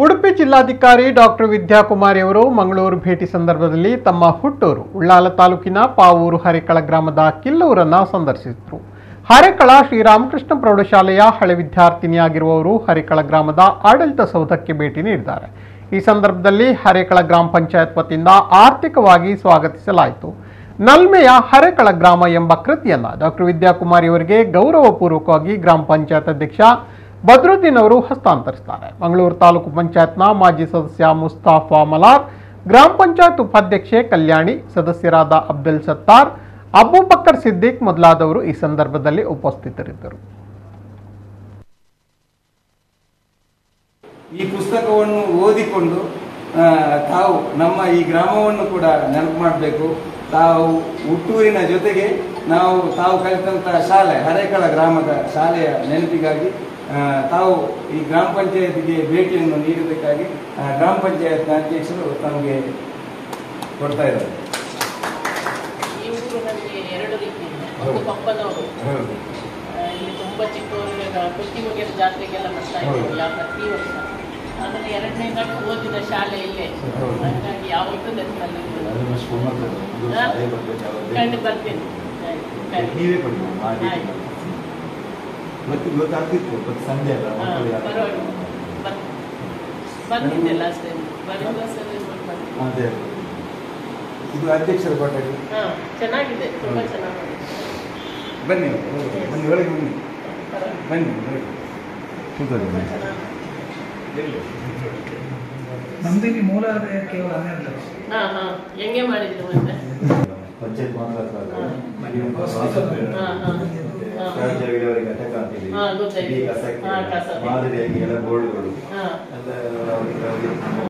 ಉಡುಪಿ ಜಿಲ್ಲಾಧಿಕಾರಿ ಡಾಕ್ಟರ್ ವಿದ್ಯಾಕುಮಾರಿ ಅವರು ಮಂಗಳೂರು ಭೇಟಿ ಸಂದರ್ಭದಲ್ಲಿ ತಮ್ಮ ಹುಟ್ಟೂರು ಉಳ್ಳಾಲ ತಾಲೂಕಿನ ಪಾವೂರು ಹರೇಕಳ ಗ್ರಾಮದ ಕಿಲ್ಲೂರನ್ನು ಸಂದರ್ಶಿಸಿದರು. ಹರೇಕಳ ಶ್ರೀರಾಮಕೃಷ್ಣ ಪ್ರೌಢಶಾಲೆಯ ಹಳೆ ವಿದ್ಯಾರ್ಥಿನಿಯಾಗಿರುವವರು ಹರೇಕಳ ಗ್ರಾಮದ ಆಡಳಿತ ಸೌಧಕ್ಕೆ ಭೇಟಿ ನೀಡಿದ್ದಾರೆ. ಈ ಸಂದರ್ಭದಲ್ಲಿ ಹರೇಕಳ ಗ್ರಾಮ ಪಂಚಾಯತ್ ವತಿಯಿಂದ ಆರ್ಥಿಕವಾಗಿ ಸ್ವಾಗತಿಸಲಾಯಿತು. ನಲ್ಮೆಯ ಹರೇಕಳ ಗ್ರಾಮ ಎಂಬ ಕೃತಿಯನ್ನು ಡಾಕ್ಟರ್ ವಿದ್ಯಾಕುಮಾರಿ ಅವರಿಗೆ ಗೌರವಪೂರ್ವಕವಾಗಿ ಗ್ರಾಮ ಪಂಚಾಯತ್ ಅಧ್ಯಕ್ಷ ಬದ್ರುದ್ದೀನ್ ಅವರು ಹಸ್ತಾಂತರಿಸಿದ್ದಾರೆ. ಮಂಗಳೂರು ತಾಲೂಕು ಪಂಚಾಯತ್ನ ಮಾಜಿ ಸದಸ್ಯ ಮುಸ್ತಾಫಾ ಮಲಾರ್, ಗ್ರಾಮ ಪಂಚಾಯತ್ ಉಪಾಧ್ಯಕ್ಷೆ ಕಲ್ಯಾಣಿ, ಸದಸ್ಯರಾದ ಅಬ್ದುಲ್ ಸತ್ತಾರ್, ಅಬೂಬಕ್ಕರ್ ಸಿದ್ದಿಕ್ ಮೊದಲಾದವರು ಈ ಸಂದರ್ಭದಲ್ಲಿ ಉಪಸ್ಥಿತರಿದ್ದರು. ಈ ಪುಸ್ತಕವನ್ನು ಓದಿಕೊಂಡು ತಾವು ನಮ್ಮ ಈ ಗ್ರಾಮವನ್ನು ಕೂಡ ನೆನಪು ಮಾಡಬೇಕು. ತಾವು ಹುಟ್ಟೂರಿನ ಜೊತೆಗೆ ತಾವು ಕಲಿತಂತಹ ಶಾಲೆ ಹರೇಕಳ ಗ್ರಾಮದ ಶಾಲೆಯ ನೆನಪಿಗಾಗಿ ತಾವು ಈ ಗ್ರಾಮ ಪಂಚಾಯತ್ಗೆ ಭೇಟಿಯನ್ನು ನೀಡಬೇಕಾಗಿ ಗ್ರಾಮ ಪಂಚಾಯತ್ ಅಧ್ಯಕ್ಷರು ತಮಗೆ ಕೊಡ್ತಾ ಇದ್ದಾರೆ. ಈ ಊರು ನನಗೆ ಎರಡು ರೀತಿ ಇದೆ. ಒಂದು ಪಪ್ಪದವರು ಇಲ್ಲಿ ತುಂಬ ಚಿಕ್ಕವರಿಗೆ ಕುಟ್ಟಿ ಮುಗಿಯ ಜಾತ್ರೆಗೆಲ್ಲ ಬರ್ತಾ ಇದ್ರು ಪ್ರತಿ ವರ್ಷ. ಆಮೇಲೆ ಎರಡನೇದಾಗಿ ಓದಿದ ಶಾಲೆ ಇಲ್ಲೇ, ಹಾಗಾಗಿ ಯಾವತ್ತೂ ನೆನಪಲ್ಲಿ ಕಂಡು ಬರ್ತೀನಿ. ಬಂದಿದ್ದೆ ಲಾಸ್ಟ್ ಟೈಮ್ ಇದು ಅಧ್ಯಕ್ಷರ ಕೊಠಡಿ. ಚೆನ್ನಾಗಿದೆ, ತುಂಬಾ ಚೆನ್ನಾಗಿದೆ. ಬನ್ನಿ ಬನ್ನಿ ಒಳಗೆ ಬನ್ನಿ ಬನ್ನಿ. ನಮ್ದು ಇಲ್ಲಿ ಮೂಲ ಆದಾಯ ಕೇವಲ 12 ಲಕ್ಷ. ಹೆಂಗೆ ಮಾಡಿದ್ರು ಮತ್ತೆ ಪಂಚಾಯತ್ ಮಾದರಿಯಾಗಿ ಎಲ್ಲ ಬೋರ್ಡ್ಗಳು ಎಲ್ಲ